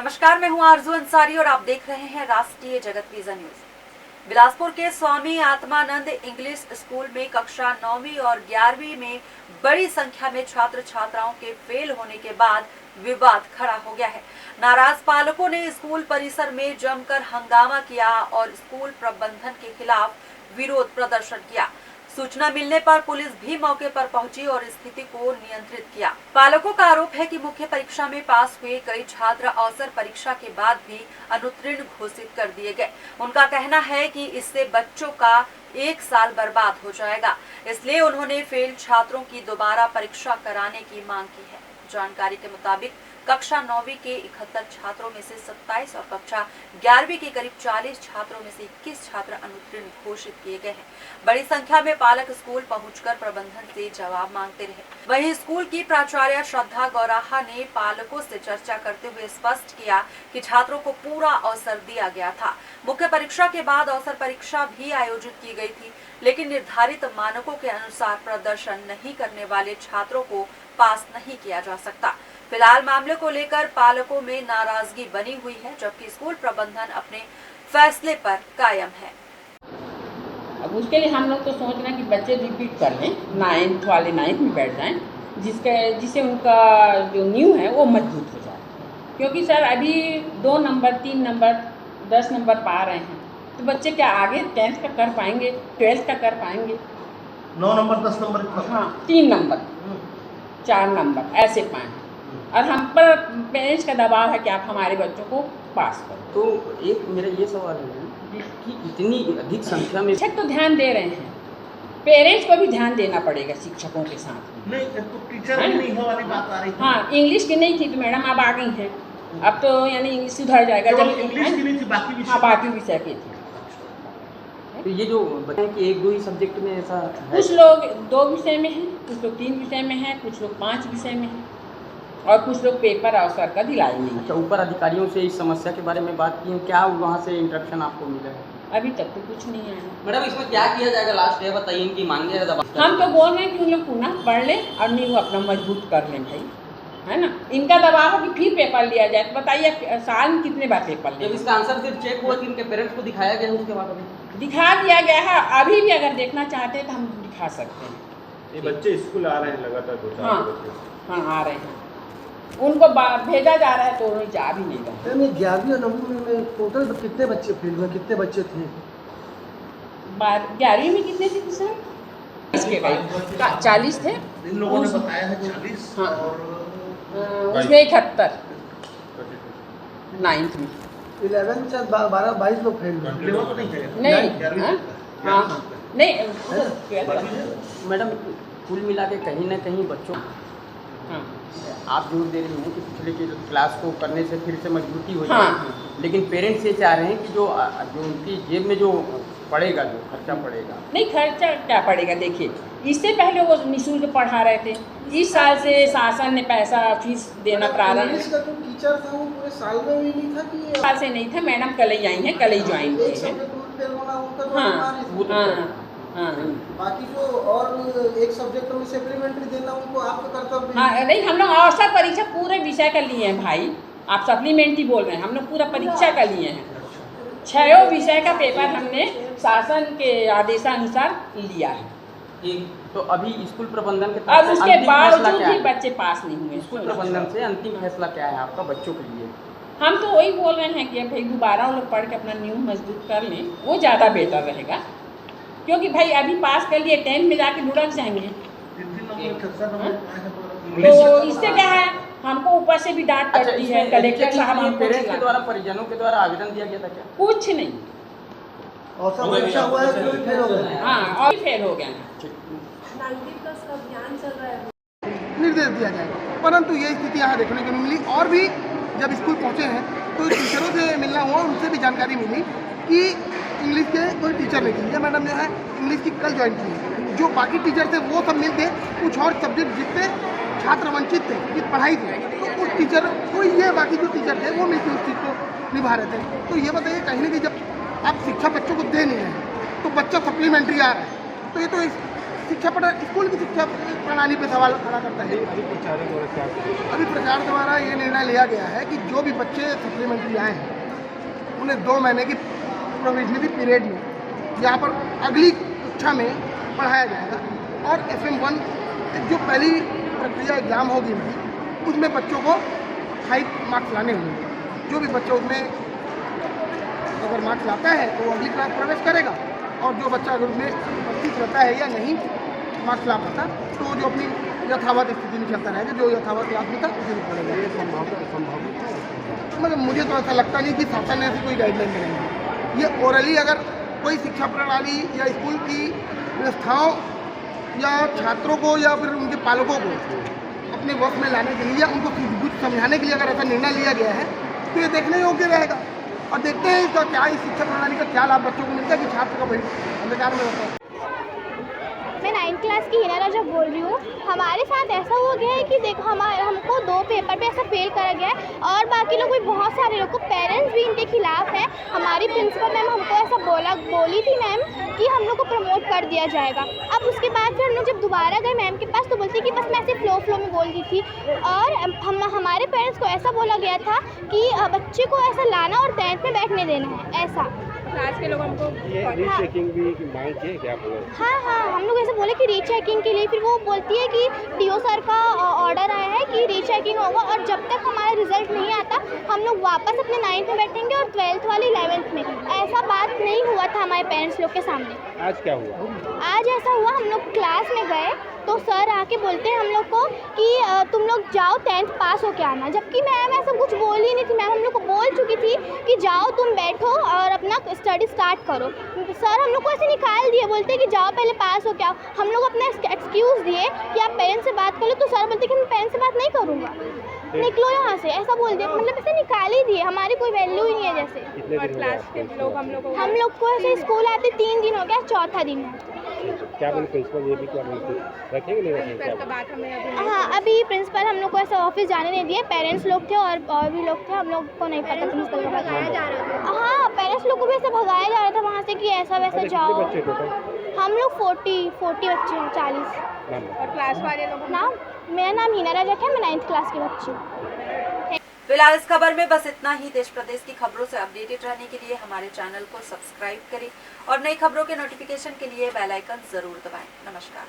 नमस्कार, मैं हूं आरजू अंसारी और आप देख रहे हैं राष्ट्रीय जगत विजन न्यूज। बिलासपुर के स्वामी आत्मानंद इंग्लिश स्कूल में कक्षा 9वीं और 11वीं में बड़ी संख्या में छात्र छात्राओं के फेल होने के बाद विवाद खड़ा हो गया है। नाराज पालकों ने स्कूल परिसर में जमकर हंगामा किया और स्कूल प्रबंधन के खिलाफ विरोध प्रदर्शन किया। सूचना मिलने पर पुलिस भी मौके पर पहुंची और स्थिति को नियंत्रित किया। पालकों का आरोप है कि मुख्य परीक्षा में पास हुए कई छात्र अवसर परीक्षा के बाद भी अनुत्तीर्ण घोषित कर दिए गए। उनका कहना है कि इससे बच्चोों का 1 साल बर्बाद हो जाएगा, इसलिए उन्होंने फेल छात्रों की दोबारा परीक्षा कराने की मांग की है। जानकारी के मुताबिक कक्षा 9वीं के 71 छात्रों में से 27 और कक्षा 11वीं के करीब 40 छात्रों में से 21 छात्र अनुत्तीर्ण घोषित किए गए हैं। बड़ी संख्या में पालक स्कूल पहुंचकर प्रबंधन से जवाब मांगते रहे। वहीं स्कूल की प्राचार्य श्रद्धा गौराहा ने पालकों से चर्चा करते हुए स्पष्ट किया कि छात्रों को पूरा अवसर दिया गया था। मुख्य परीक्षा के बाद अवसर परीक्षा भी आयोजित की गई थी, लेकिन निर्धारित मानकों के अनुसार प्रदर्शन नहीं करने वाले छात्रों को पास नहीं किया जा सकता। फिलहाल मामले को लेकर पालकों में नाराजगी बनी हुई है, जबकि स्कूल प्रबंधन अपने फैसले पर कायम है। अब उसके लिए हम लोग तो सोच रहे हैं कि बच्चे रिपीट कर लें, 9th वाले 9th में बैठ जाएं, जिससे उनका जो न्यू है वो मजबूत हो जाए। क्योंकि सर अभी 2 नंबर 3 नंबर 10 नंबर पा रहे हैं, तो बच्चे क्या आगे 10th का कर पाएंगे, 12th का कर पाएंगे? 9 नंबर 10 नंबर हाँ, 3 नंबर 4 नंबर ऐसे पाएँ। और हम पर पेरेंट्स का दबाव है कि आप हमारे बच्चों को पास करो। तो एक मेरा ये सवाल है कि इतनी अधिक संख्या में शिक्षक तो ध्यान दे रहे हैं, पेरेंट्स को भी ध्यान देना पड़ेगा शिक्षकों के साथ। नहीं, तो टीचर भी नहीं है वाली बात आ रही थी। हाँ, इंग्लिश की नहीं थी तो मैडम अब आ गई हैं। अब तो यानी इंग्लिश सुधर जाएगा। जब इंग्लिश की नहीं थी, बाकी विषय हाँ, बाकी विषय की थी। तो ये जो बच्चे कि 1-2 ही सब्जेक्ट में ऐसा है? कुछ लोग 2 विषय में हैं, कुछ लोग 3 विषय में हैं, कुछ लोग 5 विषय में हैं और कुछ लोग पेपर अवसर का दिलाई नहीं। अच्छा, ऊपर अधिकारियों से इस समस्या के बारे में बात की है, क्या वहाँ से इंस्ट्रक्शन आपको मिला है? अभी तक तो कुछ नहीं आया। मैडम, इसमें क्या किया जाएगा? लास्ट है, बताइए। इनकी मांगे हम तो बोल रहे हैं कि उन लोग पुनः पढ़ लें और नींव अपना मजबूत कर लें भाई, है ना। इनका दबाव है कि फिर पेपर लिया जाए, तो बताइए साल में कितने बार पेपर जब लें? इसका आंसर सिर्फ चेक हुआ कि इनके पेरेंट्स को दिखाया गया है, उसके बाद अभी दिखा दिया गया है। अभी भी अगर देखना चाहते हैं तो हम दिखा सकते हैं। ये बच्चे स्कूल आ रहे हैं लगातार 2-4 हाँ बच्चे। हाँ, आ रहे हैं। उनको भेजा जा रहा है तो उन्हें जा भी नहीं रहा। मैम, 11वीं और 9वीं में टोटल कितने बच्चे फेल हुए, कितने बच्चे थे? 11वीं में कितने थे सर? इसके करीब 40 थे। इन लोगों ने बताया है 40 हाँ। और उसमें 71 9th में 11 में शायद 12-22 लोग फेल हुए। 11 तो नहीं है। नहीं। 11वीं हाँ तक। हाँ हाँ, नहीं 12th। मैडम, कुल मिला के कहीं ना कहीं बच्चों हाँ आप जोर दे रही हैं कि पिछले की क्लास को करने से फिर से मजबूती हो जाए। हाँ। लेकिन पेरेंट्स ये चाह रहे हैं कि जो उनकी जेब में जो पड़ेगा, जो खर्चा पड़ेगा। नहीं, खर्चा क्या पड़ेगा? देखिए, इससे पहले वो निःशुल्क पढ़ा रहे थे। इस साल से शासन ने पैसा फीस देना प्रारंभ। इंग्लिश का जो टीचर था वो पूरे साल में भी नहीं था कि साल से नहीं था मैडम, कल ही आई हैं, कल ही ज्वाइन एक किए हैं। सब्जेक्ट में फेल होना उनका तो हाँ अनिवार्य था। वो तो हाँ हाँ बाकी जो और एक सब्जेक्ट में सप्लीमेंट्री देना उनको आपका कर्तव्य हाँ। नहीं, हम लोग अवसर परीक्षा पूरे विषय का लिए हैं भाई। आप सप्लीमेंट्री बोल रहे हैं, हम लोग पूरा परीक्षा का लिए हैं। 6 विषय का पेपर हमने शासन के आदेशानुसार लिया है। तो अभी स्कूल प्रबंधन के अब उसके अंतिम फैसला बावजूद क्या भी है? बच्चे पास नहीं हुए। स्कूल प्रबंधन से अंतिम फैसला क्या है आपका बच्चों के लिए? हम तो वही बोल रहे हैं कि भाई दोबारा वो लोग पढ़ के अपना न्यू मजबूत कर लें, वो ज़्यादा बेहतर रहेगा। क्योंकि भाई अभी पास कर लिए, 10th में जाके लुढ़क जाएंगे। 3 नंबर तो इससे क्या है, हमको ऊपर से भी डांट पड़ती है। कलेक्टर साहब हमको पेरेंट्स के चिल्लाते द्वारा, परिजनों के द्वारा आवेदन दिया गया था क्या? कुछ नहीं। अवसर परीक्षा हुआ है तो फेल हो गए। हाँ, और फेल हो गए हैं। निर्देश दिया जाएगा, परंतु ये स्थिति यहाँ देखने को नहीं मिली। और भी जब स्कूल पहुँचे हैं तो टीचरों से मिलना हुआ, उनसे भी जानकारी मिली कि इंग्लिश के कोई टीचर नहीं थे। ये मैडम जो है इंग्लिश की कल ज्वाइन की। जो बाकी टीचर थे वो सब मिलते, कुछ और सब्जेक्ट जिससे छात्र वंचित थे, जिस पढ़ाई थी, तो उस टीचर को ये बाकी जो टीचर थे वो मिलकर उस चीज़ को निभा रहे थे। तो ये बताइए, कहीं ना कहीं जब आप शिक्षा बच्चों को दे नहीं रहे तो बच्चा सप्लीमेंट्री आ रहा है, तो ये तो स्कूल की शिक्षा प्रणाली पे सवाल खड़ा करता है। अभी प्रचार द्वारा ये निर्णय लिया गया है कि जो भी बच्चे सप्लीमेंट्री आए हैं उन्हें 2 महीने की प्रोविजनरी पीरियड में यहाँ पर अगली कक्षा में पढ़ाया जाएगा और FM1 जो पहली प्रक्रिया एग्ज़ाम होगी इनकी उसमें बच्चों को 5 मार्क्स लाने होंगे। जो भी बच्चा उसमें अगर मार्क्स लाता है तो वो अगली क्लास प्रवेश करेगा और जो बच्चा अगर उसमें उपस्थित रहता है या नहीं मार्क्स ला पाता तो जो अपनी यथावत स्थिति में चलता रहेगा, जो यथावत क्लास में था उसी में पढ़ेगा। मतलब मुझे तो ऐसा लगता नहीं कि शासन ने ऐसी कोई गाइडलाइन बनाई। ये ओरली अगर कोई शिक्षा प्रणाली या स्कूल की व्यवस्थाओं या छात्रों को या फिर उनके पालकों को अपने वक्त में लाने के लिए या उनको कुछ समझाने के लिए अगर ऐसा निर्णय लिया गया है तो ये देखने योग्य रहेगा। और देखते हैं इसका क्या, इस शिक्षा प्रणाली का क्या लाभ बच्चों को मिलता है कि छात्र का भविष्य अंधकार में रहता है। मैं 9th क्लास की हिना राजा बोल रही हूँ। हमारे साथ ऐसा हो गया है कि देखो हमको 2 पेपर पे ऐसा फेल करा गया है और बाकी लोग भी बहुत सारे लोग को, पेरेंट्स भी इनके खिलाफ हैं। हमारी प्रिंसिपल मैम हमको ऐसा बोली थी मैम कि हम लोग को प्रमोट कर दिया जाएगा। अब उसके बाद फिर हम लोग जब दोबारा गए मैम के पास तो बोलती कि बस मैं ऐसे फ्लो में बोल दी थी और हमारे पेरेंट्स को ऐसा बोला गया था कि बच्चे को ऐसा लाना और 10th में बैठने देना है ऐसा। क्लास के लोग हमको रीचेकिंग भी मांग किए क्या बोले? हाँ हम लोग ऐसे बोले कि रीचेकिंग के लिए। फिर वो बोलती है कि DO सर का ऑर्डर आया है कि रीचेकिंग होगा और जब तक हमारा रिजल्ट नहीं आता हम लोग वापस अपने 9th में बैठेंगे और 12th वाले 11th में। ऐसा बात नहीं हुआ था हमारे पेरेंट्स लोग के सामने। आज क्या हुआ? आज ऐसा हुआ, हम लोग क्लास में गए तो सर आके बोलते हैं हम लोग को कि तुम लोग जाओ 10th पास होके आना, जबकि मैम ऐसा कुछ बोल ही नहीं थी। मैम हम लोग को बोल चुकी थी कि जाओ तुम बैठो और अपना स्टडी स्टार्ट करो। सर हम लोग को ऐसे निकाल दिए, बोलते कि जाओ पहले पास होके आओ। हम लोग अपना एक्सक्यूज़ दिए कि आप पेरेंट्स से बात करो तो सर बोलते कि मैं पेरेंट्स से बात नहीं करूँगा, निकलो यहाँ से, ऐसा बोल दिया। मतलब ऐसे निकाल ही दिए, हमारी कोई वैल्यू ही नहीं है जैसे। और क्लास के लोग हम लोग को ऐसे स्कूल आते 3 दिन हो गया, 4था दिन है। क्या बोले प्रिंसिपल? ये भी क्या रखेंगे नहीं रखेंगे? हाँ अभी प्रिंसिपल हम लोग को ऐसे ऑफिस जाने नहीं दिए। पेरेंट्स लोग थे और भी लोग थे, हम लोग को नहीं पता प्रिंसिपल को भगाया जा रहा था। हाँ पेरेंट्स लोग को भी ऐसे भगाया जा रहा था वहाँ से कि ऐसा वैसा जाओ। हम लोग 40 बच्चे हैं, 40। और क्लास वाले लोग नाम, मेरा नाम हिना राजा है, मैं 9th क्लास की बच्ची हूँ। फिलहाल इस खबर में बस इतना ही। देश प्रदेश की खबरों से अपडेटेड रहने के लिए हमारे चैनल को सब्सक्राइब करें और नई खबरों के नोटिफिकेशन के लिए बेल आइकन जरूर दबाएं। नमस्कार।